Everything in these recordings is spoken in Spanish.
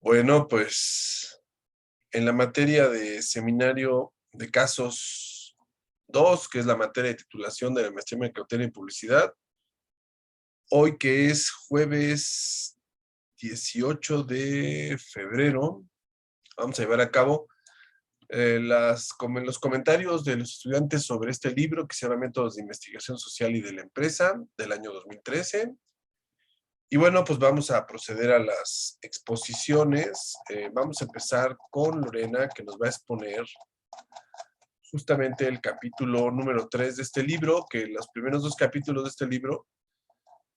Bueno, pues en la materia de seminario de casos 2, que es la materia de titulación de la maestría en Mercadotecnia y Publicidad, hoy que es jueves 18 de febrero, vamos a llevar a cabo los comentarios de los estudiantes sobre este libro que se llama Métodos de Investigación Social y de la Empresa, del año 2013. Y bueno, pues vamos a proceder a las exposiciones. Vamos a empezar con Lorena, que nos va a exponer justamente el capítulo número 3 de este libro, que los primeros dos capítulos de este libro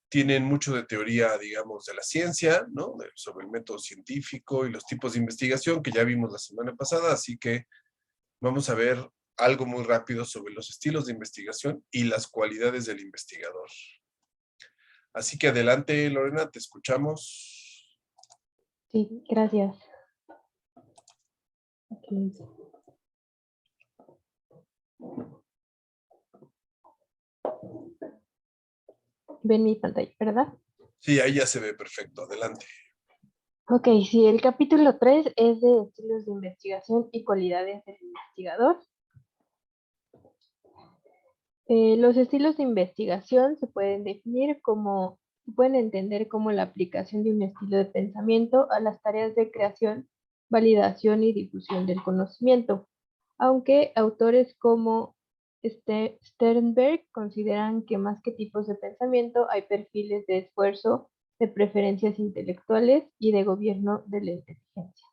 tienen mucho de teoría, digamos, de la ciencia, ¿no? Sobre el método científico y los tipos de investigación que ya vimos la semana pasada, así que vamos a ver algo muy rápido sobre los estilos de investigación y las cualidades del investigador. Así que adelante, Lorena, te escuchamos. Sí, gracias. Aquí. Ven mi pantalla, ¿verdad? Sí, ahí ya se ve perfecto. Adelante. Ok, sí, el capítulo 3 es de estilos de investigación y cualidades del investigador. Los estilos de investigación se pueden entender como la aplicación de un estilo de pensamiento a las tareas de creación, validación y difusión del conocimiento, aunque autores como Sternberg consideran que más que tipos de pensamiento hay perfiles de esfuerzo, de preferencias intelectuales y de gobierno de la inteligencia.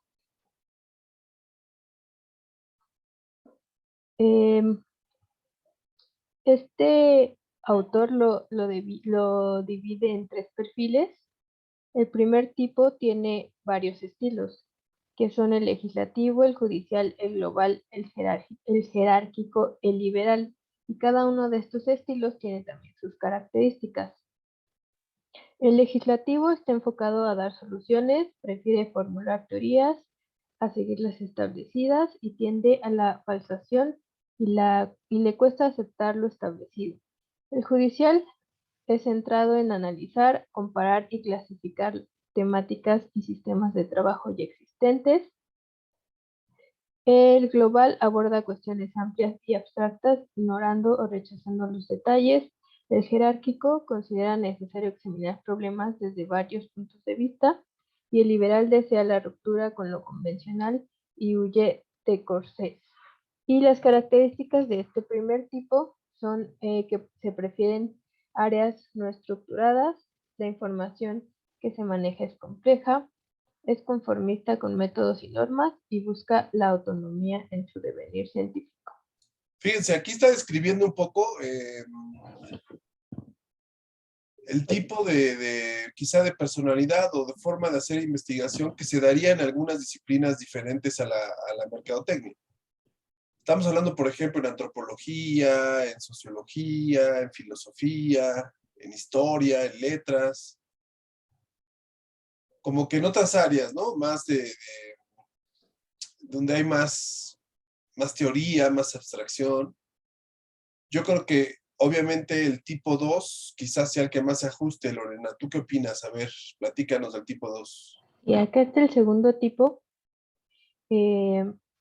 Em, Este autor lo divide en tres perfiles. El primer tipo tiene varios estilos, que son el legislativo, el judicial, el global, el jerárquico, el liberal, y cada uno de estos estilos tiene también sus características. El legislativo está enfocado a dar soluciones, prefiere formular teorías, a seguir las establecidas y tiende a la falsación y le cuesta aceptar lo establecido. El judicial es centrado en analizar, comparar y clasificar temáticas y sistemas de trabajo ya existentes. El global aborda cuestiones amplias y abstractas, ignorando o rechazando los detalles. El jerárquico considera necesario examinar problemas desde varios puntos de vista. Y el liberal desea la ruptura con lo convencional y huye de corsés. Y las características de este primer tipo son que se prefieren áreas no estructuradas, la información que se maneja es compleja, es conformista con métodos y normas y busca la autonomía en su devenir científico. Fíjense, aquí está describiendo un poco el tipo quizá de personalidad o de forma de hacer investigación que se daría en algunas disciplinas diferentes a la mercadotecnia. Estamos hablando, por ejemplo, en antropología, en sociología, en filosofía, en historia, en letras, como que en otras áreas, ¿no? Más donde hay más teoría, más abstracción. Yo creo que obviamente el tipo 2 quizás sea el que más se ajuste, Lorena. ¿Tú qué opinas? A ver, platícanos del tipo 2. Y acá está el segundo tipo,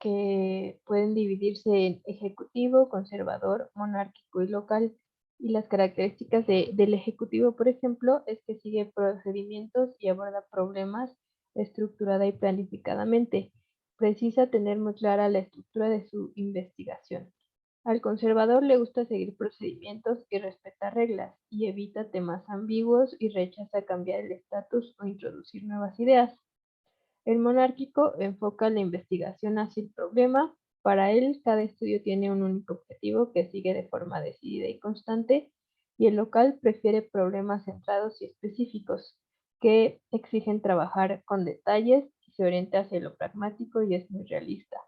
que pueden dividirse en ejecutivo, conservador, monárquico y local. Y las características del ejecutivo, por ejemplo, es que sigue procedimientos y aborda problemas estructurada y planificadamente. Precisa tener muy clara la estructura de su investigación. Al conservador le gusta seguir procedimientos y respetar reglas, y evita temas ambiguos y rechaza cambiar el estatus o introducir nuevas ideas. El monárquico enfoca la investigación hacia el problema. Para él, cada estudio tiene un único objetivo que sigue de forma decidida y constante, y el local prefiere problemas centrados y específicos que exigen trabajar con detalles y se orienta hacia lo pragmático y es muy realista.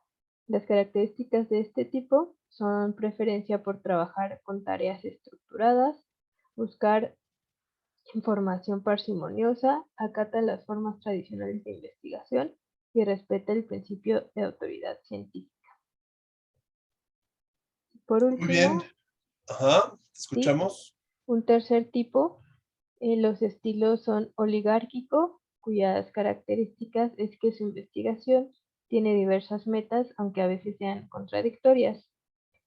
Las características de este tipo son preferencia por trabajar con tareas estructuradas, buscar información parsimoniosa, acata las formas tradicionales de investigación y respeta el principio de autoridad científica. Por Muy bien. último, Ajá, ¿te ¿sí? escuchamos? Un tercer tipo, los estilos son oligárquico, cuyas características es que su investigación tiene diversas metas, aunque a veces sean contradictorias.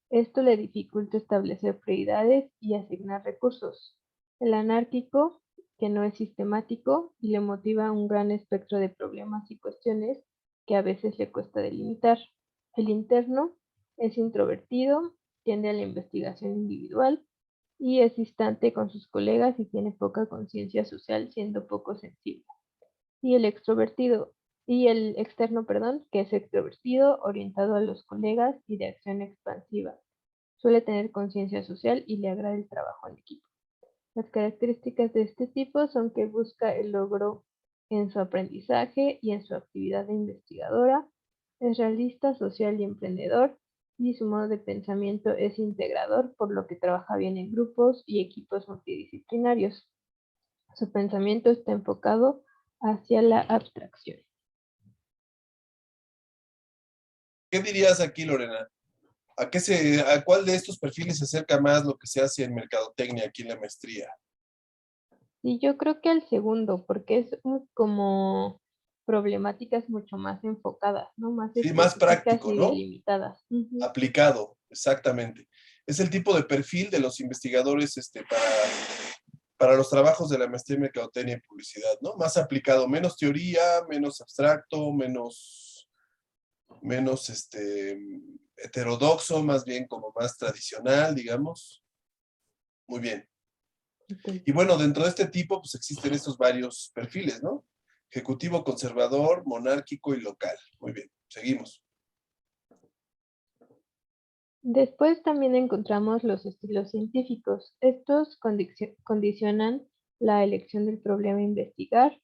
Esto le dificulta establecer prioridades y asignar recursos. El anárquico, que no es sistemático y le motiva un gran espectro de problemas y cuestiones que a veces le cuesta delimitar. El interno es introvertido, tiende a la investigación individual y es distante con sus colegas y tiene poca conciencia social, siendo poco sensible. Y el externo, perdón, que es extrovertido, orientado a los colegas y de acción expansiva. Suele tener conciencia social y le agrada el trabajo en equipo. Las características de este tipo son que busca el logro en su aprendizaje y en su actividad de investigadora, es realista, social y emprendedor, y su modo de pensamiento es integrador, por lo que trabaja bien en grupos y equipos multidisciplinarios. Su pensamiento está enfocado hacia la abstracción. ¿Qué dirías aquí, Lorena? ¿A cuál de estos perfiles se acerca más lo que se hace en mercadotecnia aquí en la maestría? Y yo creo que al segundo, porque es como problemáticas mucho más enfocadas, ¿no? Más Sí, más específicas práctico, y ¿no? delimitadas. Ujú. Aplicado, exactamente. Es el tipo de perfil de los investigadores para los trabajos de la maestría en mercadotecnia y publicidad, ¿no? Más aplicado, menos teoría, menos abstracto, menos heterodoxo, más bien como más tradicional, digamos. Muy bien. Ok. Y bueno, dentro de este tipo, pues existen estos varios perfiles, ¿no? Ejecutivo, conservador, monárquico y local. Muy bien, seguimos. Después también encontramos los estilos científicos. Estos condicionan la elección del problema a investigar,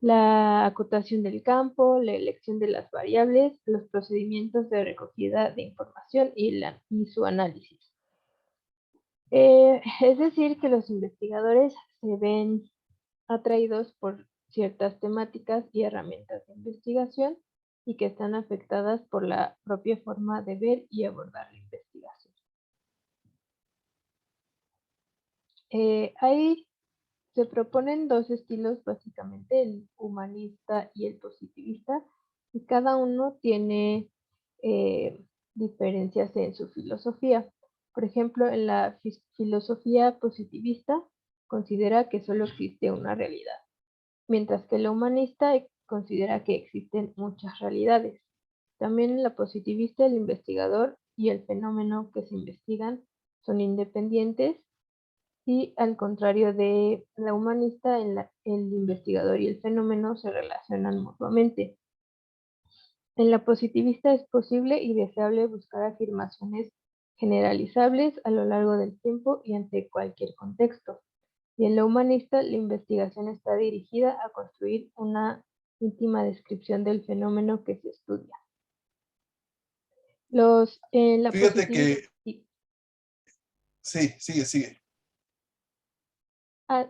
la acotación del campo, la elección de las variables, los procedimientos de recogida de información y su análisis. Es decir, que los investigadores se ven atraídos por ciertas temáticas y herramientas de investigación y que están afectadas por la propia forma de ver y abordar la investigación. Ahí se proponen dos estilos básicamente, el humanista y el positivista, y cada uno tiene eh, diferencias en su filosofía. Por ejemplo, en la filosofía positivista considera que solo existe una realidad, mientras que la humanista considera que existen muchas realidades. También en la positivista, el investigador y el fenómeno que se investigan son independientes y al contrario de la humanista, el investigador y el fenómeno se relacionan mutuamente. En la positivista es posible y deseable buscar afirmaciones generalizables a lo largo del tiempo y ante cualquier contexto. Y en la humanista, la investigación está dirigida a construir una íntima descripción del fenómeno que se estudia. En la Fíjate positivista, que, sí, sigue.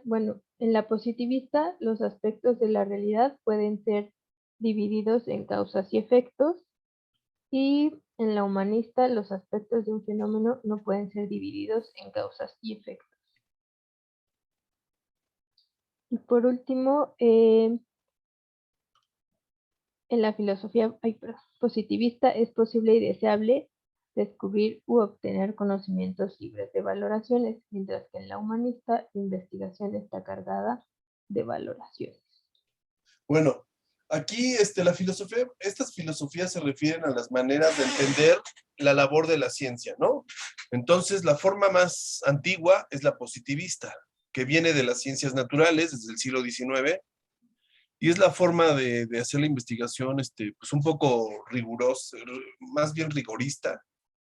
bueno, en la positivista, los aspectos de la realidad pueden ser divididos en causas y efectos, y en la humanista, los aspectos de un fenómeno no pueden ser divididos en causas y efectos. Y por último, en la filosofía positivista es posible y deseable descubrir u obtener conocimientos libres de valoraciones, mientras que en la humanista la investigación está cargada de valoraciones. Bueno, aquí estas filosofías se refieren a las maneras de entender la labor de la ciencia, ¿no? Entonces, la forma más antigua es la positivista, que viene de las ciencias naturales desde el siglo XIX, y es la forma de hacer la investigación, pues un poco rigurosa, más bien rigorista,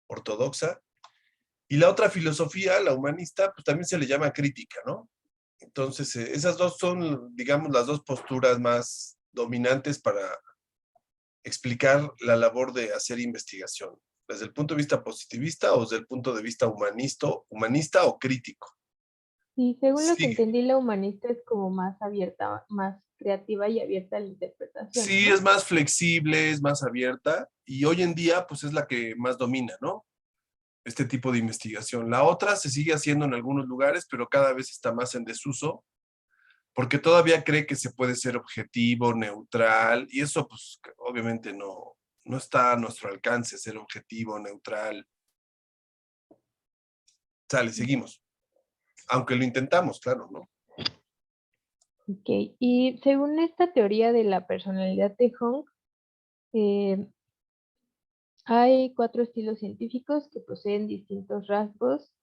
ortodoxa. Y la otra filosofía, la humanista, pues también se le llama crítica, ¿no? Entonces, esas dos son, digamos, las dos posturas más dominantes para explicar la labor de hacer investigación, desde el punto de vista positivista o desde el punto de vista humanista o crítico. Y según lo que Sí, entendí, la humanista es como más abierta, más creativa y abierta a la interpretación, sí, es ¿no? más flexible, es más abierta y hoy en día pues es la que más domina, ¿no? Este tipo de investigación. La otra se sigue haciendo en algunos lugares, pero cada vez está más en desuso porque todavía cree que se puede ser objetivo, neutral, y eso pues obviamente no está a nuestro alcance ser objetivo, neutral. Sale, seguimos. Aunque lo intentamos, claro, ¿no? Ok, y según esta teoría de la personalidad de Jung, eh, hay 4 estilos científicos que poseen distintos rasgos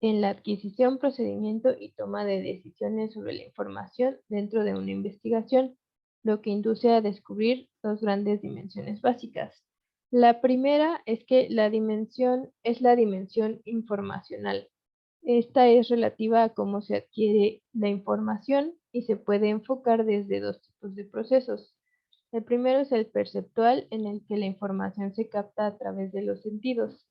en la adquisición, procedimiento y toma de decisiones sobre la información dentro de una investigación, lo que induce a descubrir 2 grandes dimensiones básicas. La primera es que la dimensión es la dimensión informacional. Esta es relativa a cómo se adquiere la información y se puede enfocar desde 2 tipos de procesos. El primero es el perceptual, en el que la información se capta a través de los sentidos.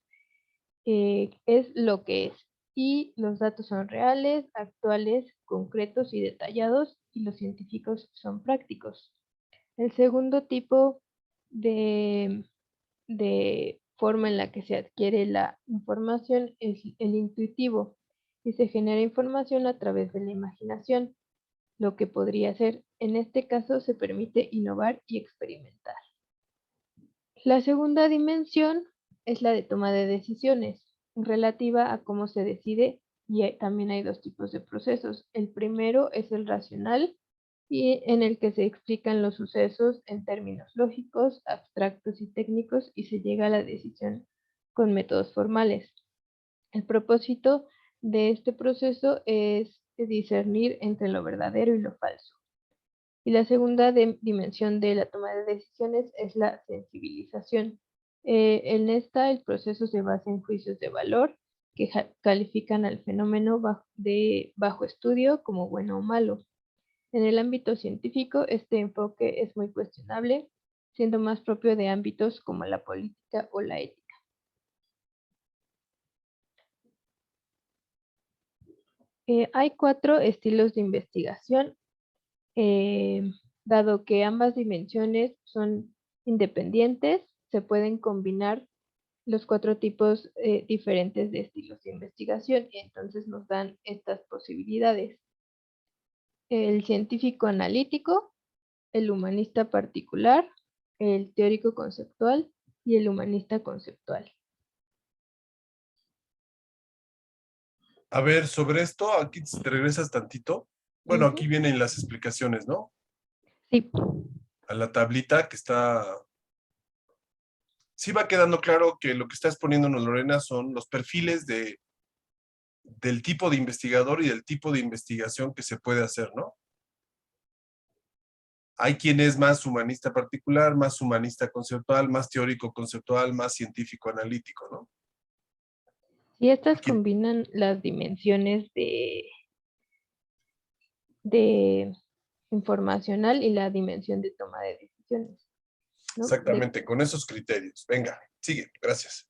Es lo que es. Y los datos son reales, actuales, concretos y detallados, y los científicos son prácticos. El segundo tipo de, de forma en la que se adquiere la información es el intuitivo, y se genera información a través de la imaginación, lo que podría ser, en este caso, se permite innovar y experimentar. La segunda dimensión es la de toma de decisiones, relativa a cómo se decide, y también hay 2 tipos de procesos. El primero es el racional, y en el que se explican los sucesos en términos lógicos, abstractos y técnicos, y se llega a la decisión con métodos formales. El propósito de este proceso es discernir entre lo verdadero y lo falso. Y la segunda dimensión de la toma de decisiones es la sensibilización. En esta, el proceso se basa en juicios de valor que califican al fenómeno bajo estudio como bueno o malo. En el ámbito científico, este enfoque es muy cuestionable, siendo más propio de ámbitos como la política o la ética. Hay 4 estilos de investigación, dado que ambas dimensiones son independientes, se pueden combinar los 4 tipos diferentes de estilos de investigación, y entonces nos dan estas posibilidades. El científico analítico, el humanista particular, el teórico conceptual y el humanista conceptual. A ver, sobre esto, aquí si te regresas tantito. Bueno, aquí vienen las explicaciones, ¿no? Sí. A la tablita que está. Sí va quedando claro que lo que está exponiéndonos Lorena son los perfiles del tipo de investigador y del tipo de investigación que se puede hacer, ¿no? Hay quien es más humanista particular, más humanista conceptual, más teórico conceptual, más científico analítico, ¿no? Y estas Aquí, combinan las dimensiones de informacional y la dimensión de toma de decisiones, ¿no? exactamente, con esos criterios. Venga, sigue, gracias.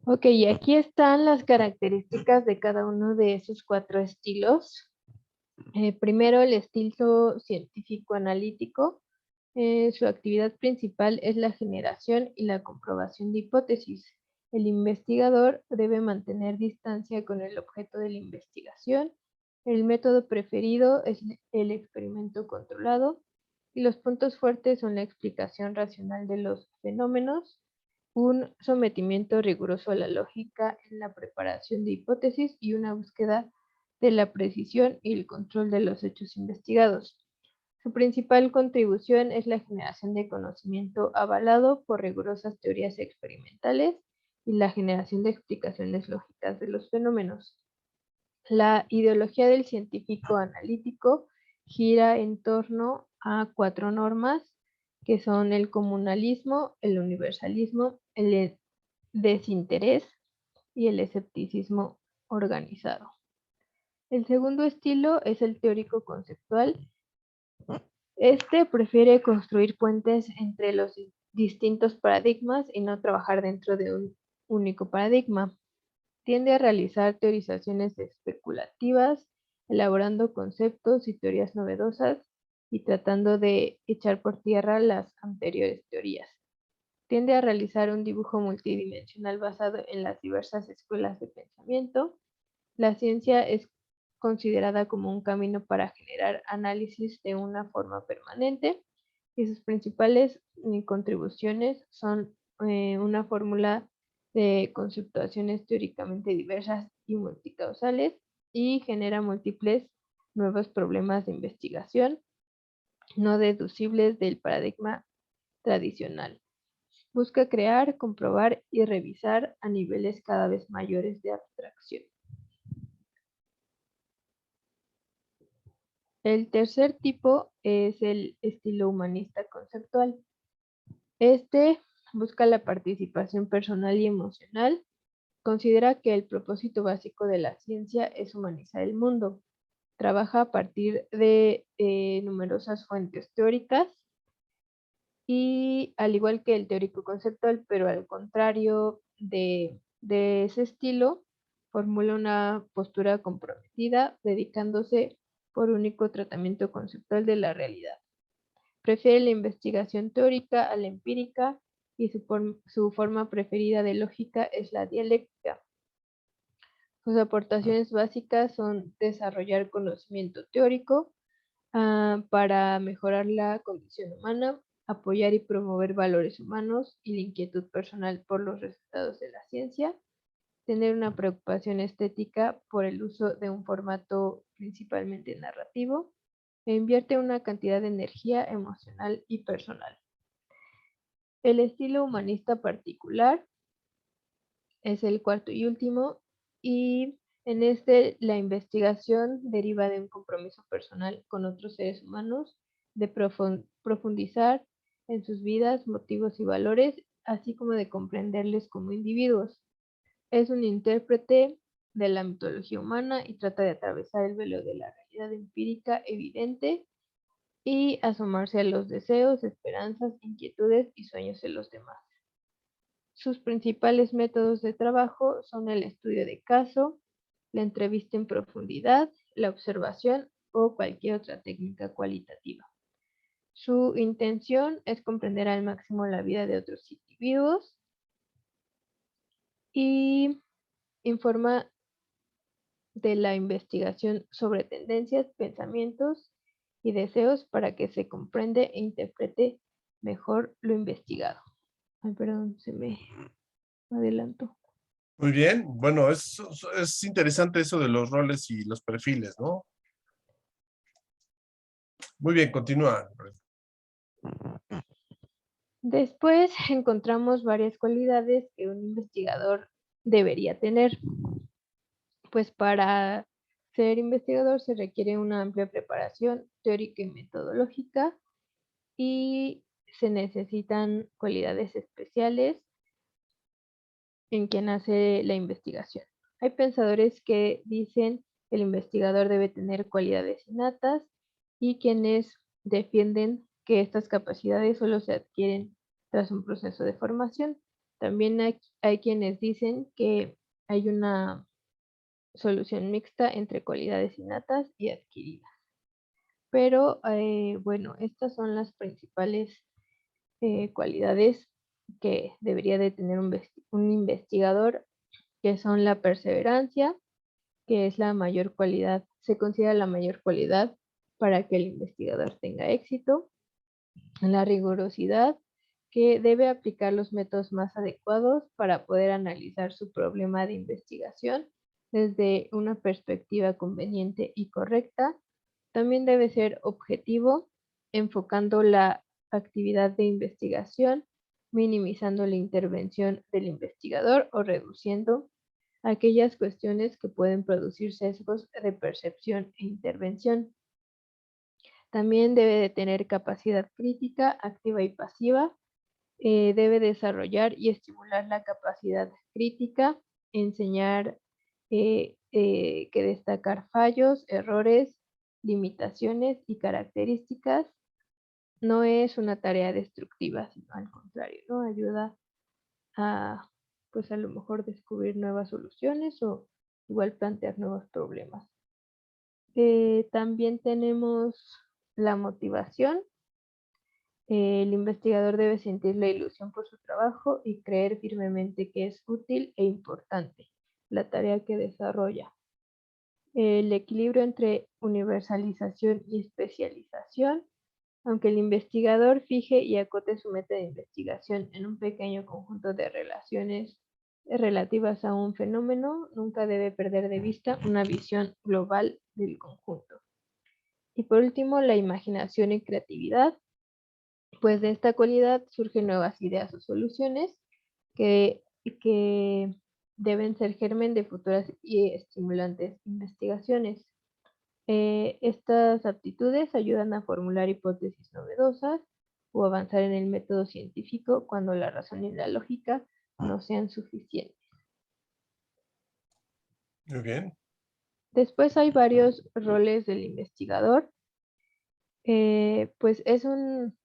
Ok, y aquí están las características de cada uno de esos 4 estilos. Primero, el estilo científico analítico. Su actividad principal es la generación y la comprobación de hipótesis. El investigador debe mantener distancia con el objeto de la investigación. El método preferido es el experimento controlado, y los puntos fuertes son la explicación racional de los fenómenos, un sometimiento riguroso a la lógica en la preparación de hipótesis y una búsqueda de la precisión y el control de los hechos investigados. Su principal contribución es la generación de conocimiento avalado por rigurosas teorías experimentales y la generación de explicaciones lógicas de los fenómenos. La ideología del científico analítico gira en torno a 4 normas, que son el comunalismo, el universalismo, el desinterés y el escepticismo organizado. El segundo estilo es el teórico conceptual. Este prefiere construir puentes entre los distintos paradigmas y no trabajar dentro de un único paradigma. Tiende a realizar teorizaciones especulativas, elaborando conceptos y teorías novedosas y tratando de echar por tierra las anteriores teorías. Tiende a realizar un dibujo multidimensional basado en las diversas escuelas de pensamiento La ciencia es considerada como un camino para generar análisis de una forma permanente y sus principales contribuciones son una fórmula de conceptuaciones teóricamente diversas y multicausales y genera múltiples nuevos problemas de investigación no deducibles del paradigma tradicional. Busca crear, comprobar y revisar a niveles cada vez mayores de abstracción. El tercer tipo es el estilo humanista conceptual. Este busca la participación personal y emocional. Considera que el propósito básico de la ciencia es humanizar el mundo. Trabaja a partir de numerosas fuentes teóricas y al igual que el teórico conceptual, pero al contrario de ese estilo, formula una postura comprometida, dedicándose por único tratamiento conceptual de la realidad. Prefiere la investigación teórica a la empírica y su forma preferida de lógica es la dialéctica. Sus aportaciones básicas son desarrollar conocimiento teórico para mejorar la condición humana, apoyar y promover valores humanos y la inquietud personal por los resultados de la ciencia, tener una preocupación estética por el uso de un formato principalmente narrativo, e invierte una cantidad de energía emocional y personal. El estilo humanista particular es el cuarto y último, y en este la investigación deriva de un compromiso personal con otros seres humanos, de profundizar en sus vidas, motivos y valores, así como de comprenderles como individuos. Es un intérprete de la mitología humana y trata de atravesar el velo de la realidad empírica evidente y asomarse a los deseos, esperanzas, inquietudes y sueños de los demás. Sus principales métodos de trabajo son el estudio de caso, la entrevista en profundidad, la observación o cualquier otra técnica cualitativa. Su intención es comprender al máximo la vida de otros individuos y informa de la investigación sobre tendencias, pensamientos y deseos para que se comprende e interprete mejor lo investigado. Ay, perdón, se me adelantó. Muy bien. Bueno, es interesante eso de los roles y los perfiles, ¿no? Muy bien, continúa. Después encontramos varias cualidades que un investigador debería tener. Pues para ser investigador se requiere una amplia preparación teórica y metodológica y se necesitan cualidades especiales en quien hace la investigación. Hay pensadores que dicen que el investigador debe tener cualidades innatas y quienes defienden que estas capacidades solo se adquieren tras un proceso de formación. También hay quienes dicen que hay una solución mixta entre cualidades innatas y adquiridas. Pero bueno, estas son las principales cualidades que debería de tener un investigador, que son la perseverancia, que es la mayor cualidad, se considera la mayor cualidad para que el investigador tenga éxito, la rigurosidad, que debe aplicar los métodos más adecuados para poder analizar su problema de investigación desde una perspectiva conveniente y correcta. También debe ser objetivo, enfocando la actividad de investigación, minimizando la intervención del investigador o reduciendo aquellas cuestiones que pueden producir sesgos de percepción e intervención. También debe de tener capacidad crítica, activa y pasiva. Debe desarrollar y estimular la capacidad crítica, enseñar que destacar fallos, errores, limitaciones y características no es una tarea destructiva, sino al contrario, ¿no? Ayuda a, pues a lo mejor descubrir nuevas soluciones o igual plantear nuevos problemas. También tenemos la motivación. El investigador debe sentir la ilusión por su trabajo y creer firmemente que es útil e importante la tarea que desarrolla. El equilibrio entre universalización y especialización. Aunque el investigador fije y acote su meta de investigación en un pequeño conjunto de relaciones relativas a un fenómeno, nunca debe perder de vista una visión global del conjunto. Y por último, la imaginación y creatividad, pues de esta cualidad surgen nuevas ideas o soluciones que, que deben ser germen de futuras y estimulantes investigaciones. Estas aptitudes ayudan a formular hipótesis novedosas o avanzar en el método científico cuando la razón y la lógica no sean suficientes. Muy bien. Después hay varios roles del investigador. Pues es un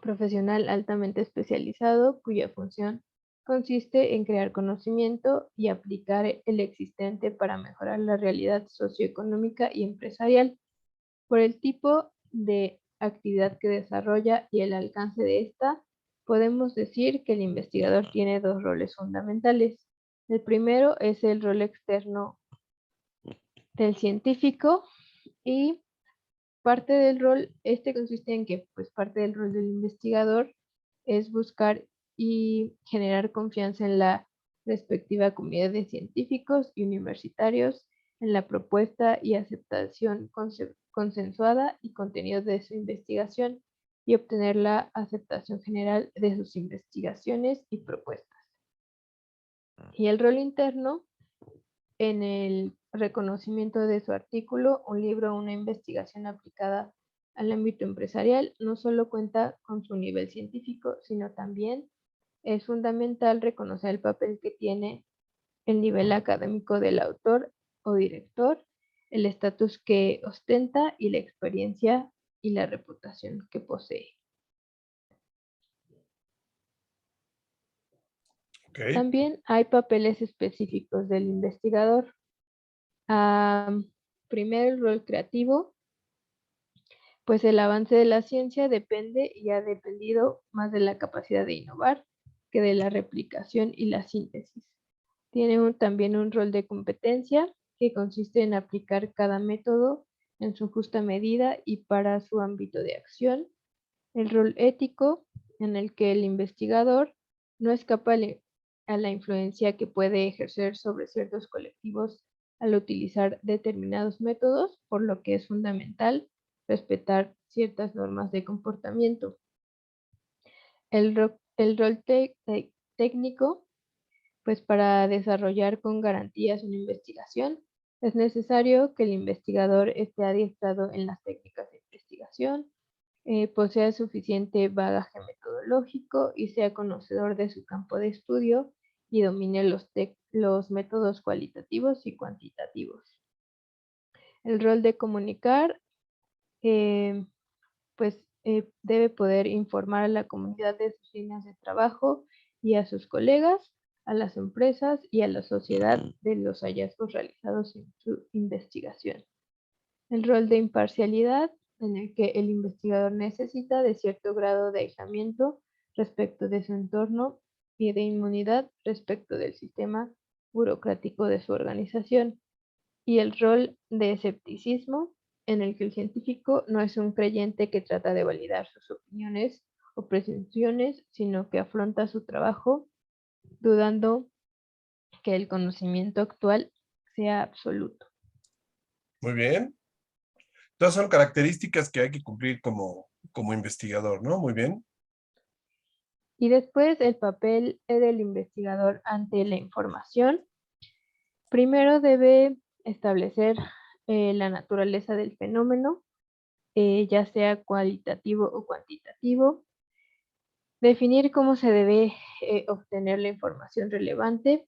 profesional altamente especializado cuya función consiste en crear conocimiento y aplicar el existente para mejorar la realidad socioeconómica y empresarial. Por el tipo de actividad que desarrolla y el alcance de esta, podemos decir que el investigador tiene dos roles fundamentales. El primero es el rol externo del científico y parte del rol, este consiste en que pues parte del rol del investigador es buscar y generar confianza en la respectiva comunidad de científicos y universitarios en la propuesta y aceptación consensuada y contenidos de su investigación y obtener la aceptación general de sus investigaciones y propuestas. Y el rol interno en el reconocimiento de su artículo, un libro o una investigación aplicada al ámbito empresarial, no solo cuenta con su nivel científico, sino también es fundamental reconocer el papel que tiene el nivel académico del autor o director, el estatus que ostenta y la experiencia y la reputación que posee. Ok. También hay papeles específicos del investigador. Primero, el rol creativo, pues el avance de la ciencia depende y ha dependido más de la capacidad de innovar que de la replicación y la síntesis. Tiene también un rol de competencia que consiste en aplicar cada método en su justa medida y para su ámbito de acción. El rol ético, en el que el investigador no escapa a la influencia que puede ejercer sobre ciertos colectivos al utilizar determinados métodos, por lo que es fundamental respetar ciertas normas de comportamiento. El rol técnico, pues para desarrollar con garantías una investigación, es necesario que el investigador esté adiestrado en las técnicas de investigación, posea suficiente bagaje metodológico y sea conocedor de su campo de estudio y domine los métodos cualitativos y cuantitativos. El rol de comunicar, eh, pues debe poder informar a la comunidad de sus líneas de trabajo y a sus colegas, a las empresas y a la sociedad de los hallazgos realizados en su investigación. El rol de imparcialidad, en el que el investigador necesita de cierto grado de aislamiento respecto de su entorno y de inmunidad respecto del sistema burocrático de su organización. Y el rol de escepticismo, en el que el científico no es un creyente que trata de validar sus opiniones o presunciones, sino que afronta su trabajo dudando que el conocimiento actual sea absoluto. Muy bien. Todas son características que hay que cumplir como investigador, ¿no? Muy bien. Y después el papel del investigador ante la información. Primero debe establecer la naturaleza del fenómeno, ya sea cualitativo o cuantitativo. Definir cómo se debe obtener la información relevante.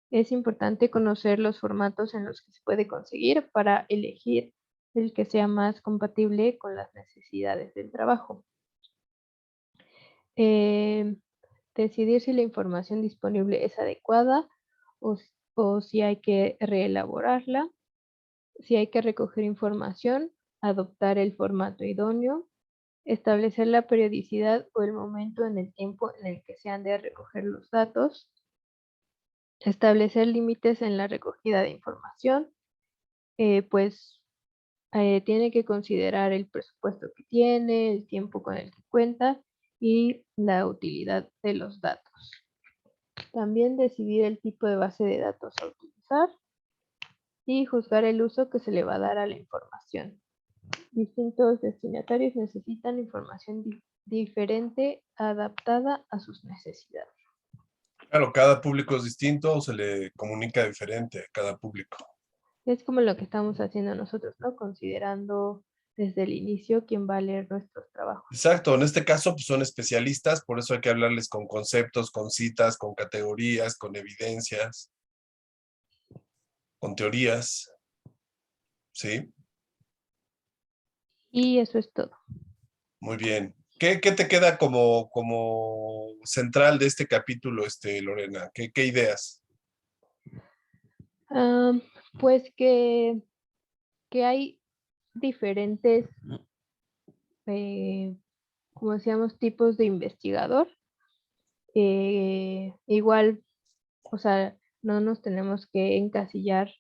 Es importante conocer los formatos en los que se puede conseguir para elegir el que sea más compatible con las necesidades del trabajo. Eh, Decidir si la información disponible es adecuada o, o si hay que reelaborarla, si hay que recoger información, adoptar el formato idóneo, establecer la periodicidad o el momento en el tiempo en el que se han de recoger los datos, establecer límites en la recogida de información, pues tiene que considerar el presupuesto que tiene, el tiempo con el que cuenta y la utilidad de los datos. También decidir el tipo de base de datos a utilizar y juzgar el uso que se le va a dar a la información. Distintos destinatarios necesitan información diferente, adaptada a sus necesidades. Claro, cada público es distinto o se le comunica diferente a cada público. Es como lo que estamos haciendo nosotros, ¿no? Considerando desde el inicio quién va a leer nuestros trabajos. Exacto, en este caso pues son especialistas, por eso hay que hablarles con conceptos, con citas, con categorías, con evidencias, con teorías, ¿sí? Y eso es todo. Muy bien. ¿Qué te queda como central de este capítulo, Lorena? ¿Qué ideas? Ah, pues que hay diferentes, como decíamos, tipos de investigador. Igual, o sea, no nos tenemos que encasillar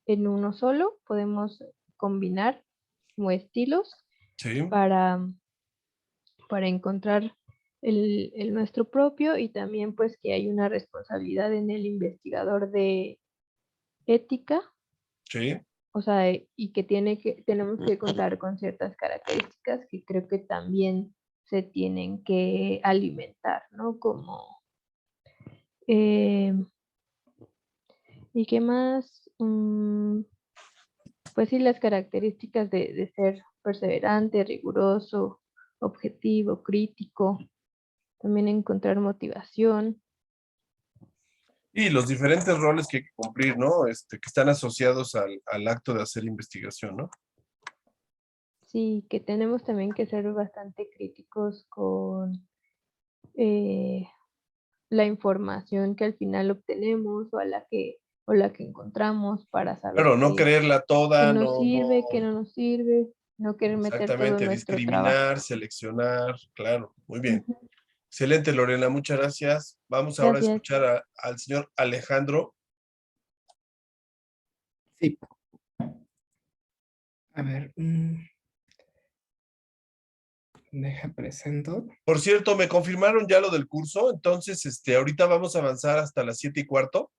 en uno solo, podemos combinar como estilos Sí, para, para encontrar el nuestro propio y también pues que hay una responsabilidad en el investigador de ética, sí. o sea, y que tenemos que contar con ciertas características que creo que también se tienen que alimentar, ¿no? Como, eh, ¿y qué más? Pues sí, las características de ser perseverante, riguroso, objetivo, crítico, también encontrar motivación. Y los diferentes roles que hay que cumplir, ¿no? Que están asociados al acto de hacer investigación, ¿no? Sí, que tenemos también que ser bastante críticos con eh, la información que al final obtenemos o la que encontramos para saber Claro, no creerla que toda, nos no, sirve, que no, no nos sirve, no querer meter todo exactamente, nuestro trabajo. discriminar, seleccionar, claro, muy bien. Ujú. Excelente, Lorena, muchas gracias. Vamos ahora a Gracias. escuchar al señor Alejandro. Sí, a ver, deja presento. Por cierto, me confirmaron ya lo del curso, entonces, ahorita vamos a avanzar hasta las 7:15,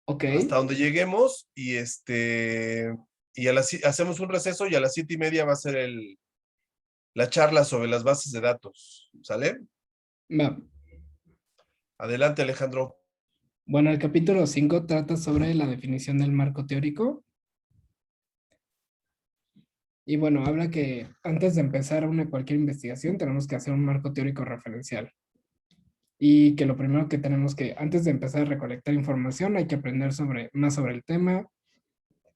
Ok, hasta donde lleguemos, y hacemos un receso y a las 7:30 va a ser la charla sobre las bases de datos, ¿sale? va. Adelante, Alejandro. Bueno, el capítulo 5 trata sobre la definición del marco teórico. Y bueno, habla que antes de empezar cualquier investigación tenemos que hacer un marco teórico referencial. Y que lo primero que tenemos que, antes de empezar a recolectar información, hay que aprender más sobre el tema,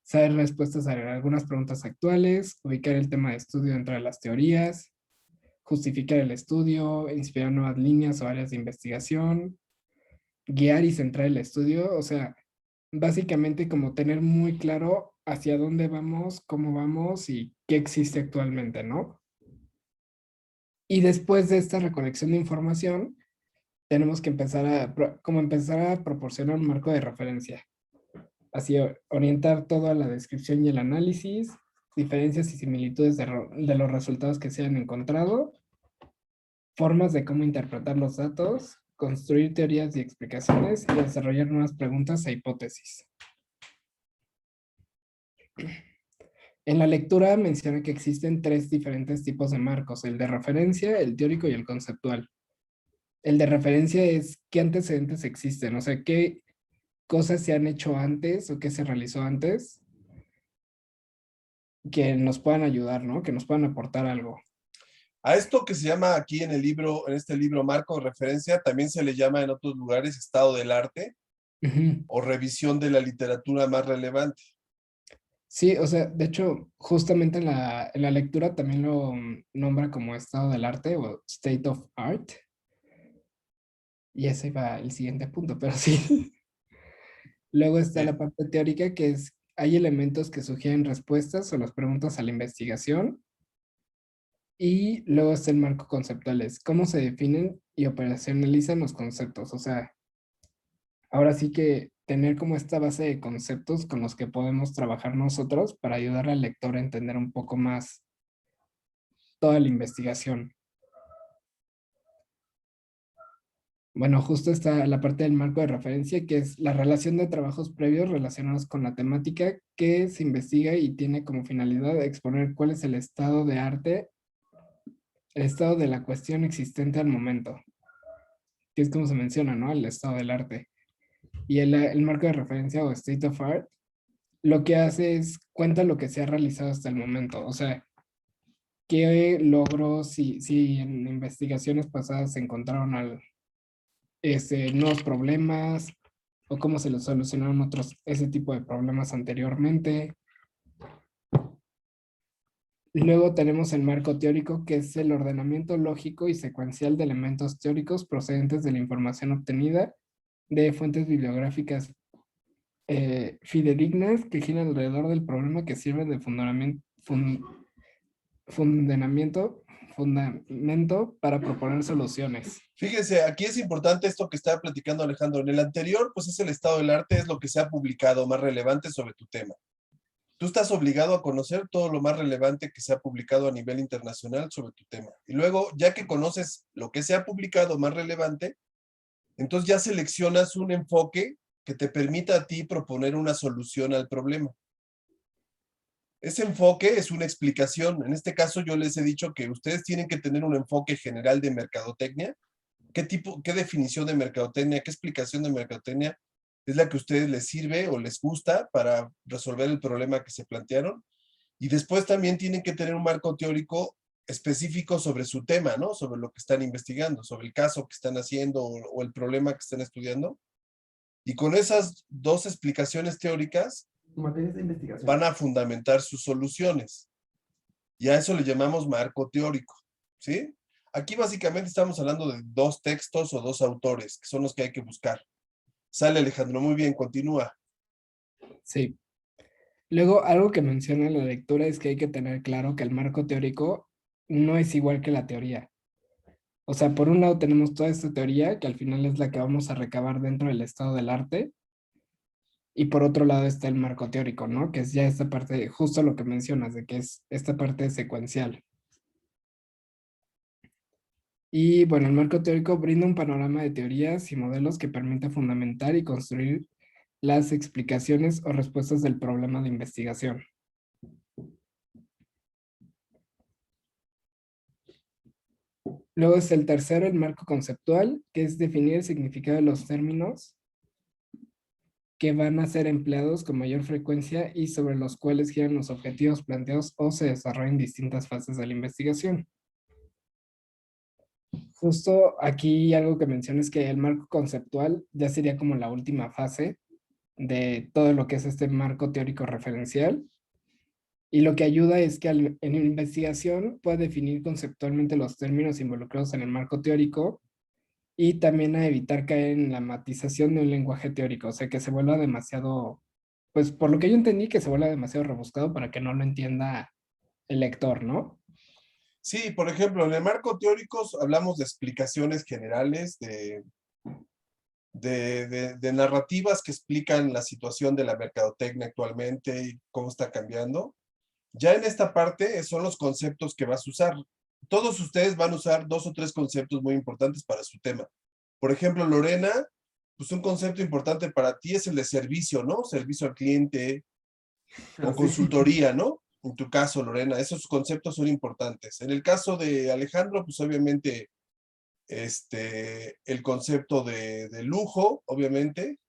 saber respuestas a algunas preguntas actuales, ubicar el tema de estudio entre las teorías, justificar el estudio, inspirar nuevas líneas o áreas de investigación, guiar y centrar el estudio, o sea, básicamente como tener muy claro hacia dónde vamos, cómo vamos y qué existe actualmente, ¿no? Y después de esta recolección de información, tenemos que empezar a proporcionar un marco de referencia. Así orientar todo a la descripción y el análisis, diferencias y similitudes de los resultados que se han encontrado, formas de cómo interpretar los datos, construir teorías y explicaciones y desarrollar nuevas preguntas e hipótesis. En la lectura menciona que existen 3 diferentes tipos de marcos, el de referencia, el teórico y el conceptual. El de referencia es qué antecedentes existen, o sea, qué cosas se han hecho antes o qué se realizó antes que nos puedan ayudar, ¿no? Que nos puedan aportar algo. A esto que se llama aquí en este libro, marco de referencia, también se le llama en otros lugares estado del arte Ujú. o revisión de la literatura más relevante. Sí, o sea, de hecho, justamente en la lectura también lo nombra como estado del arte o state of art. Y ese va el siguiente punto, pero sí. Luego está Eh, la parte teórica, que es, hay elementos que sugieren respuestas o las preguntas a la investigación. Y luego está el marco conceptual, es cómo se definen y operacionalizan los conceptos. O sea, ahora sí que tener como esta base de conceptos con los que podemos trabajar nosotros para ayudar al lector a entender un poco más toda la investigación. Bueno, justo está la parte del marco de referencia, que es la relación de trabajos previos relacionados con la temática que se investiga y tiene como finalidad exponer cuál es el estado de arte, el estado de la cuestión existente al momento, que es como se menciona, ¿no? El estado del arte. Y el marco de referencia o state of art, lo que hace es cuenta lo que se ha realizado hasta el momento. O sea, qué logró, si en investigaciones pasadas se encontraron nuevos problemas o cómo se les solucionaron ese tipo de problemas anteriormente. Luego tenemos el marco teórico, que es el ordenamiento lógico y secuencial de elementos teóricos procedentes de la información obtenida de fuentes bibliográficas fidedignas que giran alrededor del problema que sirve de fundamento para proponer soluciones. Fíjense, aquí es importante esto que estaba platicando Alejandro. En el anterior, pues es el estado del arte, es lo que se ha publicado más relevante sobre tu tema. Tú estás obligado a conocer todo lo más relevante que se ha publicado a nivel internacional sobre tu tema. Y luego, ya que conoces lo que se ha publicado más relevante, entonces ya seleccionas un enfoque que te permita a ti proponer una solución al problema. Ese enfoque es una explicación. En este caso yo les he dicho que ustedes tienen que tener un enfoque general de mercadotecnia. ¿Qué definición de mercadotecnia, qué explicación de mercadotecnia es la que a ustedes les sirve o les gusta para resolver el problema que se plantearon? Y después también tienen que tener un marco teórico específico sobre su tema, ¿no? Sobre lo que están investigando, sobre el caso que están haciendo o el problema que están estudiando. Y con esas dos explicaciones teóricas Materias de investigación. van a fundamentar sus soluciones. Y a eso le llamamos marco teórico, ¿sí? Aquí básicamente estamos hablando de dos textos o dos autores, que son los que hay que buscar. Sale, Alejandro, muy bien, continúa. Sí. Luego, algo que menciona la lectura es que hay que tener claro que el marco teórico no es igual que la teoría. O sea, por un lado tenemos toda esta teoría, que al final es la que vamos a recabar dentro del estado del arte, y por otro lado está el marco teórico, ¿no? Que es ya esta parte, justo lo que mencionas, de que es esta parte secuencial. Y bueno, el marco teórico brinda un panorama de teorías y modelos que permite fundamentar y construir las explicaciones o respuestas del problema de investigación. Luego es el tercero, el marco conceptual, que es definir el significado de los términos que van a ser empleados con mayor frecuencia y sobre los cuales giran los objetivos planteados o se desarrollan en distintas fases de la investigación. Justo aquí algo que mencioné es que el marco conceptual ya sería como la última fase de todo lo que es este marco teórico referencial. Y lo que ayuda es que en investigación pueda definir conceptualmente los términos involucrados en el marco teórico y también a evitar caer en la matización de un lenguaje teórico, o sea, que se vuelva demasiado, pues por lo que yo entendí, que se vuelva demasiado rebuscado para que no lo entienda el lector, ¿no? Sí, por ejemplo, en el marco teórico hablamos de explicaciones generales, de narrativas que explican la situación de la mercadotecnia actualmente y cómo está cambiando. Ya en esta parte son los conceptos que vas a usar. Todos ustedes van a usar 2 o 3 conceptos muy importantes para su tema. Por ejemplo, Lorena, pues un concepto importante para ti es el de servicio, ¿no? Servicio al cliente o consultoría, ¿no? En tu caso, Lorena, esos conceptos son importantes. En el caso de Alejandro, pues obviamente el concepto de lujo, obviamente,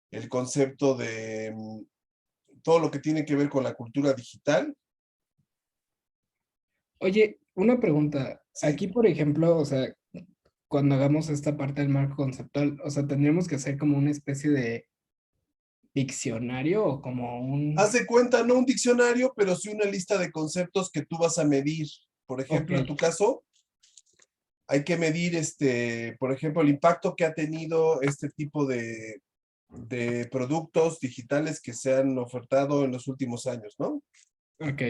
el concepto de todo lo que tiene que ver con la cultura digital. Oye, una pregunta. Sí. Aquí, por ejemplo, o sea, cuando hagamos esta parte del marco conceptual, o sea, tendríamos que hacer como una especie de diccionario o como un... Haz de cuenta, no un diccionario, pero sí una lista de conceptos que tú vas a medir. Por ejemplo, en tu caso, hay que medir, por ejemplo, el impacto que ha tenido este tipo de productos digitales que se han ofertado en los últimos años, ¿no? Ok.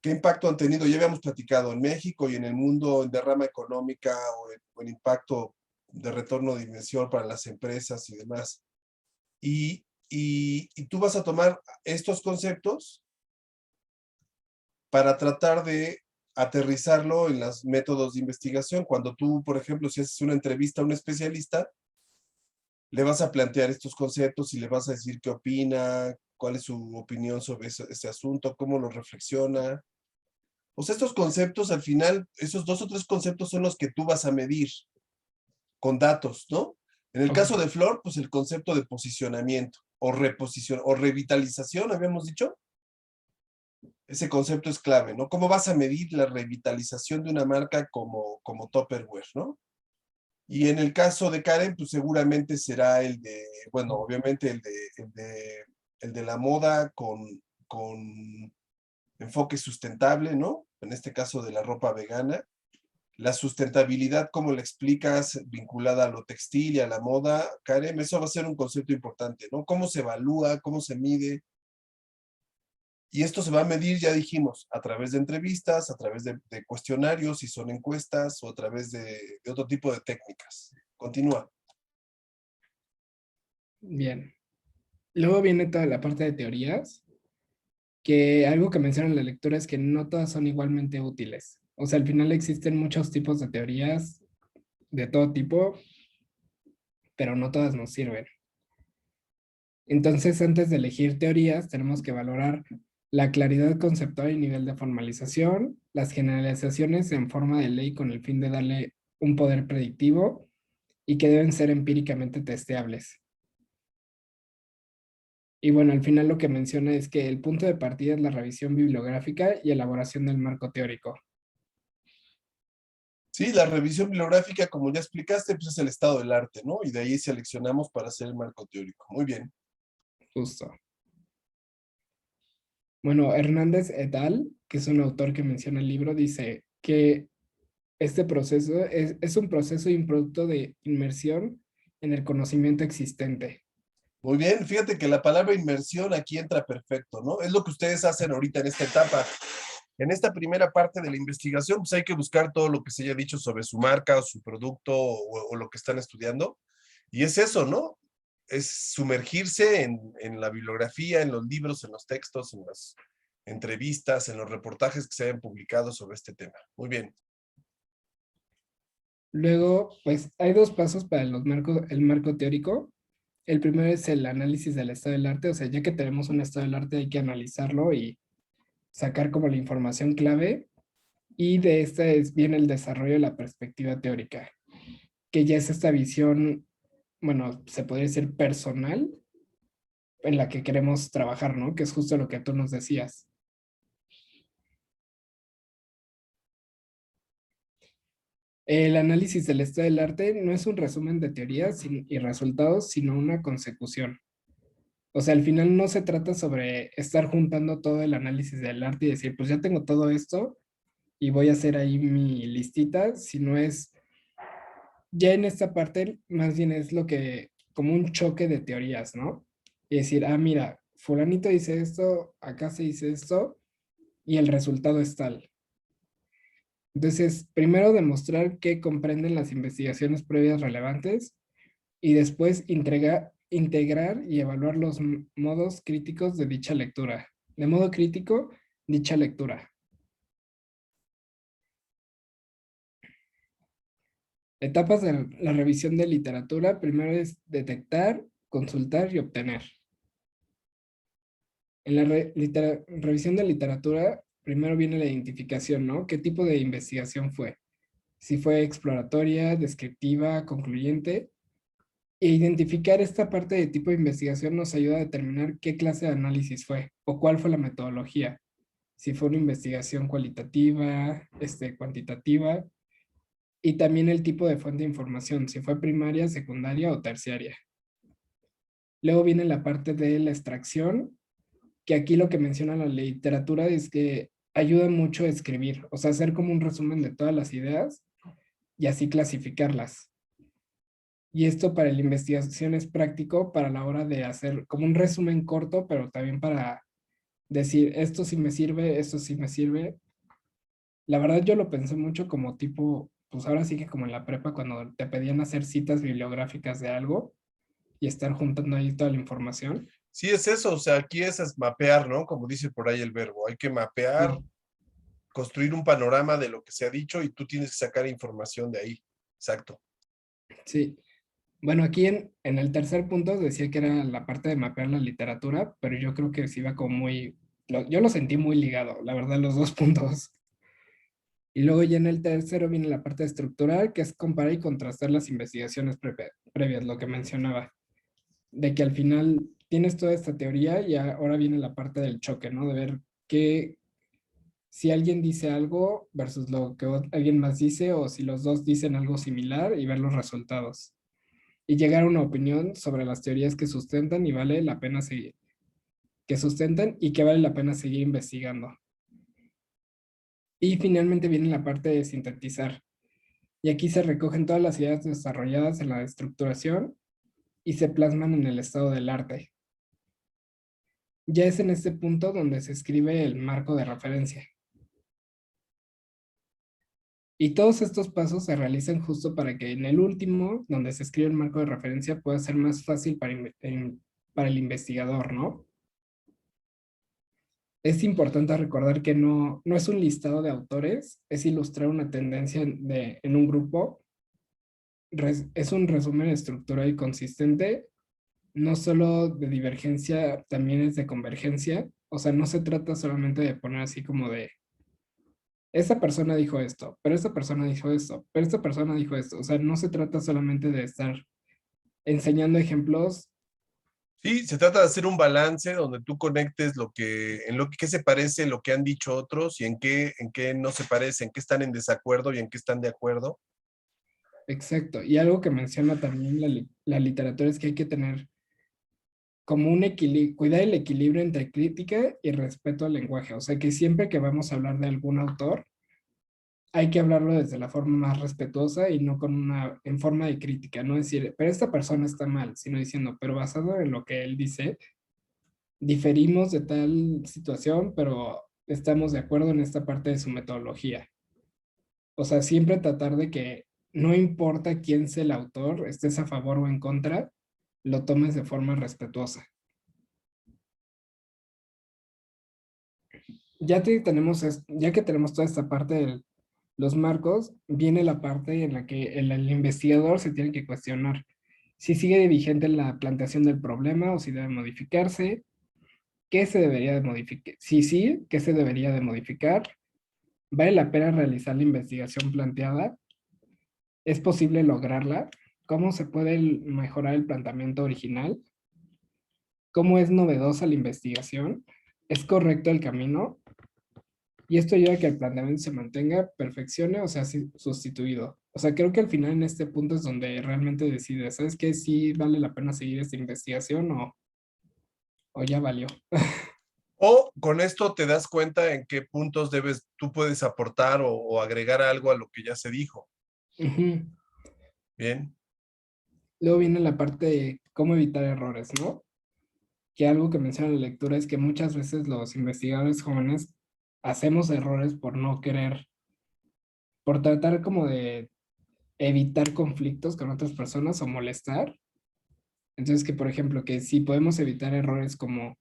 ¿Qué impacto han tenido? Ya habíamos platicado en México y en el mundo en derrama económica o en impacto de retorno de inversión para las empresas y demás. y tú vas a tomar estos conceptos para tratar de aterrizarlo en los métodos de investigación. Cuando tú, por ejemplo, si haces una entrevista a un especialista, le vas a plantear estos conceptos y le vas a decir qué opina, cuál es su opinión sobre ese asunto, cómo lo reflexiona. O sea, estos conceptos, al final, esos 2 o 3 conceptos son los que tú vas a medir con datos, ¿no? En el Ok. caso de Flor, pues el concepto de posicionamiento o reposición o revitalización, habíamos dicho. Ese concepto es clave, ¿no? ¿Cómo vas a medir la revitalización de una marca como Tupperware, ¿no? Y en el caso de Karen, pues seguramente será el de, bueno, obviamente el de la moda con enfoque sustentable, ¿no? En este caso de la ropa vegana. La sustentabilidad, ¿cómo la explicas vinculada a lo textil y a la moda, Karen? Eso va a ser un concepto importante, ¿no? ¿Cómo se evalúa? ¿Cómo se mide? Y esto se va a medir, ya dijimos, a través de entrevistas, a través de cuestionarios, si son encuestas o a través de otro tipo de técnicas. Continúa. Bien. Luego viene toda la parte de teorías, que algo que menciona en la lectura es que no todas son igualmente útiles. O sea, al final existen muchos tipos de teorías de todo tipo, pero no todas nos sirven. Entonces, antes de elegir teorías, tenemos que valorar la claridad conceptual y nivel de formalización, las generalizaciones en forma de ley con el fin de darle un poder predictivo y que deben ser empíricamente testeables. Y bueno, al final lo que menciona es que el punto de partida es la revisión bibliográfica y elaboración del marco teórico. Sí, la revisión bibliográfica, como ya explicaste, pues es el estado del arte, ¿no? Y de ahí seleccionamos para hacer el marco teórico. Muy bien. Justo. Bueno, Hernández et al., que es un autor que menciona el libro, dice que este proceso es un proceso y un producto de inmersión en el conocimiento existente. Muy bien, fíjate que la palabra inmersión aquí entra perfecto, ¿no? Es lo que ustedes hacen ahorita en esta etapa. En esta primera parte de la investigación, pues hay que buscar todo lo que se haya dicho sobre su marca o su producto o lo que están estudiando. Y es eso, ¿no? Es sumergirse en la bibliografía, en los libros, en los textos, en las entrevistas, en los reportajes que se hayan publicado sobre este tema. Muy bien. Luego, pues hay dos pasos para el marco teórico. El primero es el análisis del estado del arte, o sea, ya que tenemos un estado del arte hay que analizarlo y sacar como la información clave. Y de esta viene el desarrollo de la perspectiva teórica, que ya es esta visión, bueno, se podría decir personal, en la que queremos trabajar, ¿no? Que es justo lo que tú nos decías. El análisis del estado del arte no es un resumen de teorías y resultados, sino una consecución. O sea, al final no se trata sobre estar juntando todo el análisis del arte y decir, pues ya tengo todo esto y voy a hacer ahí mi listita, sino es, ya en esta parte, más bien es lo que, como un choque de teorías, ¿no? Y decir, ah, mira, fulanito dice esto, acá se dice esto, y el resultado es tal. Entonces, primero demostrar que comprenden las investigaciones previas relevantes y después integrar y evaluar los modos críticos de dicha lectura. De modo crítico, dicha lectura. Etapas de la revisión de literatura. Primero es detectar, consultar y obtener. En la revisión de literatura, primero viene la identificación, ¿no? ¿Qué tipo de investigación fue? Si fue exploratoria, descriptiva, concluyente. E identificar esta parte de tipo de investigación nos ayuda a determinar qué clase de análisis fue o cuál fue la metodología. Si fue una investigación cualitativa, cuantitativa, y también el tipo de fuente de información, si fue primaria, secundaria o terciaria. Luego viene la parte de la extracción, que aquí lo que menciona la literatura es que ayuda mucho a escribir, o sea, hacer como un resumen de todas las ideas y así clasificarlas. Y esto para la investigación es práctico para la hora de hacer como un resumen corto, pero también para decir, esto sí me sirve, esto sí me sirve. La verdad yo lo pensé mucho como tipo, pues ahora sí que como en la prepa cuando te pedían hacer citas bibliográficas de algo, y estar juntando ahí toda la información. Sí, es eso, o sea, aquí es mapear, ¿no? Como dice por ahí el verbo, hay que mapear, Sí, construir un panorama de lo que se ha dicho y tú tienes que sacar información de ahí. Exacto. sí. Bueno, aquí en el tercer punto decía que era la parte de mapear la literatura, pero yo creo que sí iba como muy, yo lo sentí muy ligado, la verdad, los dos puntos. Y luego ya en el tercero viene la parte estructural, que es comparar y contrastar las investigaciones previas, lo que mencionaba, de que al final tienes toda esta teoría y ahora viene la parte del choque, ¿no? De ver qué, si alguien dice algo versus lo que alguien más dice, o si los dos dicen algo similar y ver los resultados. Y llegar a una opinión sobre las teorías que sustentan y vale la pena seguir, que sustentan y que vale la pena seguir investigando. Y finalmente viene la parte de sintetizar. Y aquí se recogen todas las ideas desarrolladas en la estructuración y se plasman en el estado del arte. Ya es en este punto donde se escribe el marco de referencia. Y todos estos pasos se realizan justo para que en el último, donde se escribe el marco de referencia, pueda ser más fácil para el investigador, ¿no? Es importante recordar que no es un listado de autores, es ilustrar una tendencia en un grupo, es un resumen estructurado y consistente, no solo de divergencia, también es de convergencia, o sea, no se trata solamente de poner así como de, esta persona dijo esto, pero esta persona dijo esto, pero esta persona dijo esto, o sea, no se trata solamente de estar enseñando ejemplos. Sí, se trata de hacer un balance donde tú conectes en lo que se parece lo que han dicho otros y en qué no se parece, en qué están en desacuerdo y en qué están de acuerdo. Exacto, y algo que menciona también la literatura es que hay que tener como un equilibrio, cuidar el equilibrio entre crítica y respeto al lenguaje. O sea que siempre que vamos a hablar de algún autor, hay que hablarlo desde la forma más respetuosa y no en forma de crítica, no decir, pero esta persona está mal, sino diciendo, pero basado en lo que él dice, diferimos de tal situación, pero estamos de acuerdo en esta parte de su metodología. O sea, siempre tratar de que no importa quién sea el autor, estés a favor o en contra, lo tomes de forma respetuosa. Ya que tenemos toda esta parte de los marcos, viene la parte en la que el investigador se tiene que cuestionar si sigue vigente la planteación del problema o si debe modificarse, qué se debería de modificar, si sí, qué se debería de modificar, vale la pena realizar la investigación planteada, es posible lograrla, cómo se puede mejorar el planteamiento original, cómo es novedosa la investigación, es correcto el camino. Y esto ayuda a que el planteamiento se mantenga, perfeccione o sea sustituido. O sea, creo que al final en este punto es donde realmente decides, ¿sabes qué? Si vale la pena seguir esta investigación o ya valió. O con esto te das cuenta en qué puntos tú puedes aportar o agregar algo a lo que ya se dijo. Ujú. Bien. Luego viene la parte de cómo evitar errores, ¿no? Que algo que menciona la lectura es que muchas veces los investigadores jóvenes hacemos errores por no querer, por tratar como de evitar conflictos con otras personas o molestar. Entonces, que por ejemplo, que si podemos evitar errores como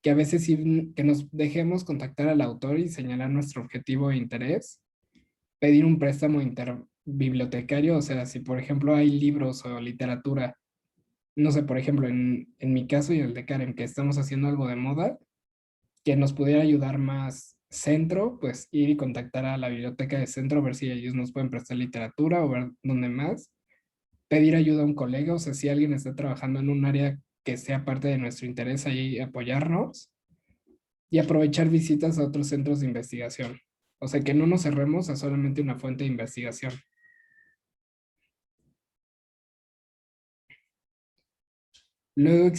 que a veces sí, que nos dejemos contactar al autor y señalar nuestro objetivo e interés, pedir un préstamo interbibliotecario, o sea, si por ejemplo hay libros o literatura, no sé, por ejemplo, en mi caso y el de Karen, que estamos haciendo algo de moda, que nos pudiera ayudar más centro, pues ir y contactar a la biblioteca de centro, a ver si ellos nos pueden prestar literatura o ver dónde más, pedir ayuda a un colega, o sea, si alguien está trabajando en un área que sea parte de nuestro interés, ahí apoyarnos y aprovechar visitas a otros centros de investigación. O sea, que no nos cerremos a solamente una fuente de investigación. Luego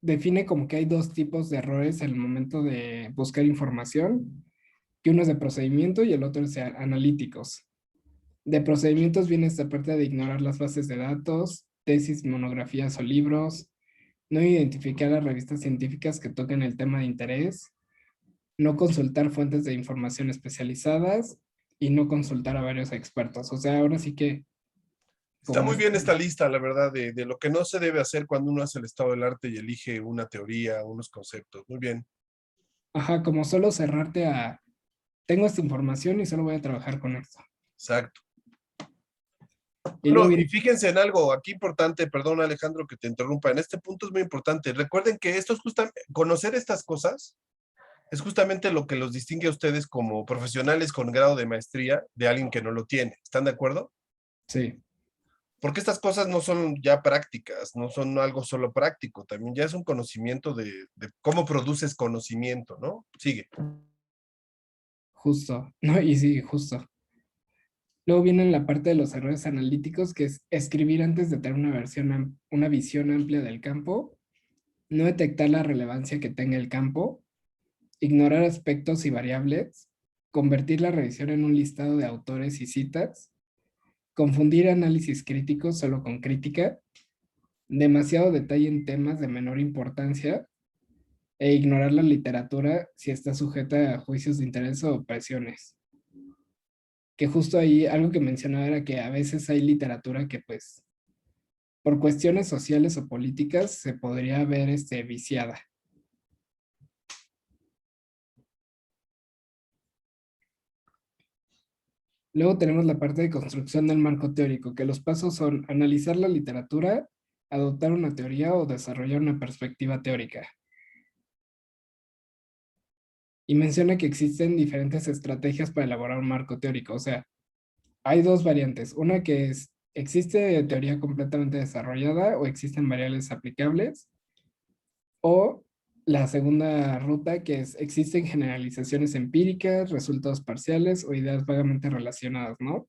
define como que hay dos tipos de errores en el momento de buscar información, que uno es de procedimiento y el otro es de analíticos. De procedimientos viene esta parte de ignorar las bases de datos, tesis, monografías o libros, no identificar las revistas científicas que toquen el tema de interés, no consultar fuentes de información especializadas y no consultar a varios expertos. O sea, ahora sí que Está como muy es, bien esta lista, la verdad, de lo que no se debe hacer cuando uno hace el estado del arte y elige una teoría, unos conceptos. Muy bien, ajá, como solo cerrarte a, tengo esta información y solo voy a trabajar con esto. exacto. Y luego Bueno, y viene, fíjense en algo aquí importante, perdón Alejandro que te interrumpa, en este punto es muy importante. Recuerden que esto es justamente, conocer estas cosas es justamente lo que los distingue a ustedes como profesionales con grado de maestría de alguien que no lo tiene. ¿Están de acuerdo? sí, Porque estas cosas no son ya prácticas, no son algo solo práctico, también ya es un conocimiento de cómo produces conocimiento, ¿no? Sigue. justo, ¿no? Y sí, justo. Luego viene la parte de los errores analíticos, que es escribir antes de tener una una visión amplia del campo, no detectar la relevancia que tenga el campo, ignorar aspectos y variables, convertir la revisión en un listado de autores y citas, confundir análisis crítico solo con crítica, demasiado detalle en temas de menor importancia e ignorar la literatura si está sujeta a juicios de interés o presiones. Que justo ahí algo que mencionaba era que a veces hay literatura que pues por cuestiones sociales o políticas se podría ver viciada. Luego tenemos la parte de construcción del marco teórico, que los pasos son analizar la literatura, adoptar una teoría o desarrollar una perspectiva teórica. Y menciona que existen diferentes estrategias para elaborar un marco teórico. O sea, hay dos variantes. Una que es, existe teoría completamente desarrollada o existen variables aplicables. O la segunda ruta que es, existen generalizaciones empíricas, resultados parciales o ideas vagamente relacionadas, ¿no?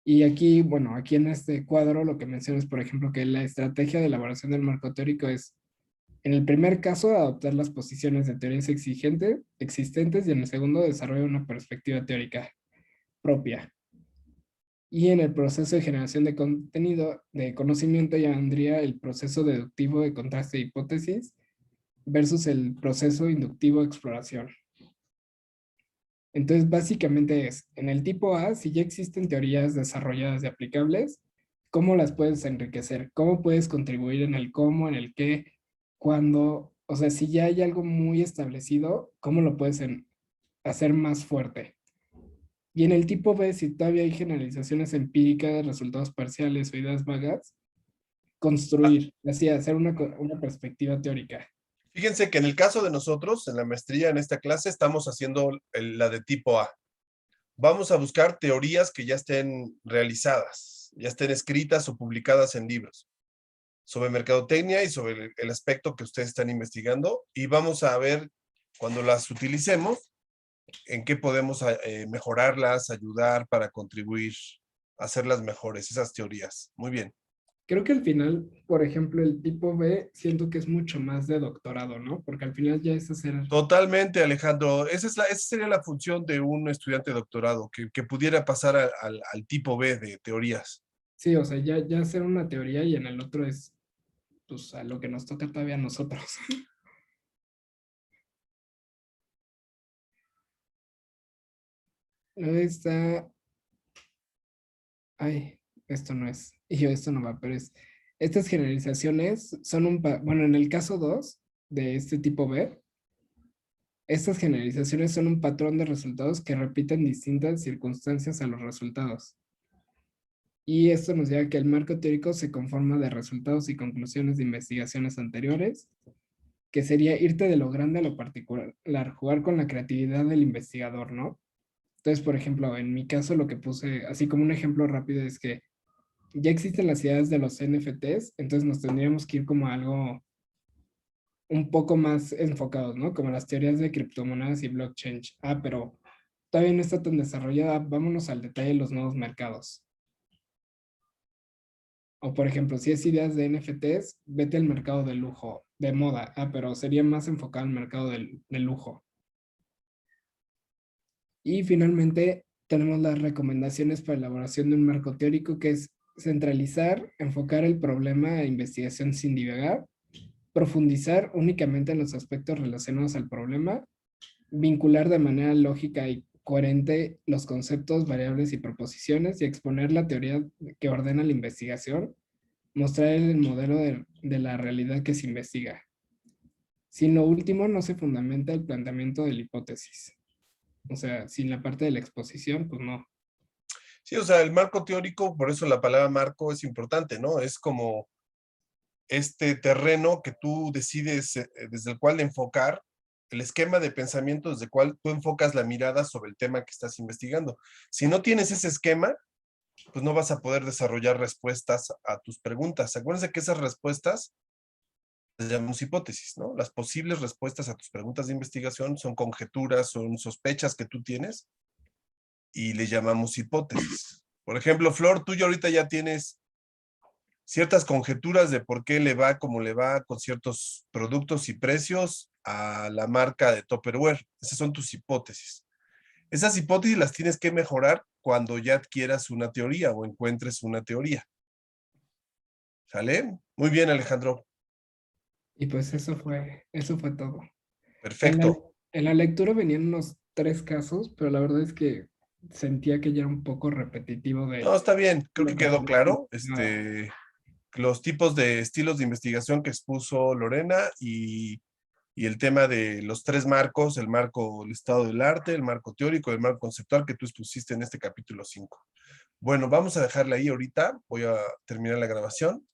Y aquí, bueno, aquí en este cuadro lo que menciona es, por ejemplo, que la estrategia de elaboración del marco teórico es, en el primer caso, adoptar las posiciones de teorías existentes y en el segundo, desarrollar una perspectiva teórica propia. Y en el proceso de generación de contenido, de conocimiento, ya vendría el proceso deductivo de contraste de hipótesis versus el proceso inductivo de exploración. Entonces, básicamente es, en el tipo A, si ya existen teorías desarrolladas y aplicables, ¿cómo las puedes enriquecer? ¿Cómo puedes contribuir en el cómo, en el qué, cuándo? O sea, si ya hay algo muy establecido, ¿cómo lo puedes hacer más fuerte? Y en el tipo B, si todavía hay generalizaciones empíricas, resultados parciales o ideas vagas, Ah, construir, así, hacer una perspectiva teórica. fíjense que en el caso de nosotros, en la maestría, en esta clase, estamos haciendo la de tipo A. Vamos a buscar teorías que ya estén realizadas, ya estén escritas o publicadas en libros sobre mercadotecnia y sobre el aspecto que ustedes están investigando y vamos a ver cuando las utilicemos en qué podemos mejorarlas, ayudar para contribuir a hacerlas mejores, esas teorías. Muy bien. Creo que al final, por ejemplo, el tipo B, siento que es mucho más de doctorado, ¿no? Porque al final ya es hacer, Totalmente, Alejandro. Esa sería la función de un estudiante de doctorado, que pudiera pasar al tipo B de teorías. sí, o sea, ya hacer una teoría y en el otro es, pues, a lo que nos toca todavía a nosotros. Luego está, ay, esto no es, y yo, esto no va, pero es, estas generalizaciones son bueno, en el caso 2 de este tipo B, estas generalizaciones son un patrón de resultados que repiten distintas circunstancias a los resultados. Y esto nos lleva a que el marco teórico se conforma de resultados y conclusiones de investigaciones anteriores, que sería irte de lo grande a lo particular, jugar con la creatividad del investigador, ¿no? Entonces, por ejemplo, en mi caso lo que puse, así como un ejemplo rápido, es que ya existen las ideas de los NFTs, entonces nos tendríamos que ir como a algo un poco más enfocados, ¿no? Como las teorías de criptomonedas y blockchain. Ah, pero todavía no está tan desarrollada, vámonos al detalle de los nuevos mercados. O por ejemplo, si es ideas de NFTs, vete al mercado de lujo, de moda. Ah, pero sería más enfocado al mercado del lujo. Y finalmente tenemos las recomendaciones para elaboración de un marco teórico que es centralizar, enfocar el problema de investigación sin divagar, profundizar únicamente en los aspectos relacionados al problema, vincular de manera lógica y coherente los conceptos, variables y proposiciones y exponer la teoría que ordena la investigación, mostrar el modelo de la realidad que se investiga. Sin lo último, no se fundamenta el planteamiento de la hipótesis. O sea, sin la parte de la exposición, pues no. Sí, o sea, el marco teórico, por eso la palabra marco es importante, ¿no? Es como este terreno que tú decides desde el cual enfocar, el esquema de pensamiento desde el cual tú enfocas la mirada sobre el tema que estás investigando. Si no tienes ese esquema, pues no vas a poder desarrollar respuestas a tus preguntas. Acuérdense que esas respuestas las llamamos hipótesis, ¿no? Las posibles respuestas a tus preguntas de investigación son conjeturas, son sospechas que tú tienes y le llamamos hipótesis. Por ejemplo, Flor, tú ya ahorita ya tienes ciertas conjeturas de por qué le va como le va con ciertos productos y precios a la marca de Tupperware. Esas son tus hipótesis. Esas hipótesis las tienes que mejorar cuando ya adquieras una teoría o encuentres una teoría. ¿Sale? Muy bien, Alejandro. Y pues eso fue todo. En la, Perfecto. en la lectura venían unos 3 casos, pero la verdad es que sentía que ya era un poco repetitivo No, de está bien. Creo lo que que quedó tenemos claro. nada. Los tipos de estilos de investigación que expuso Lorena y el tema de los 3 marcos, el marco del estado del arte, el marco teórico, el marco conceptual que tú expusiste en este capítulo 5. Bueno, vamos a dejarle ahí ahorita. Voy a terminar la grabación.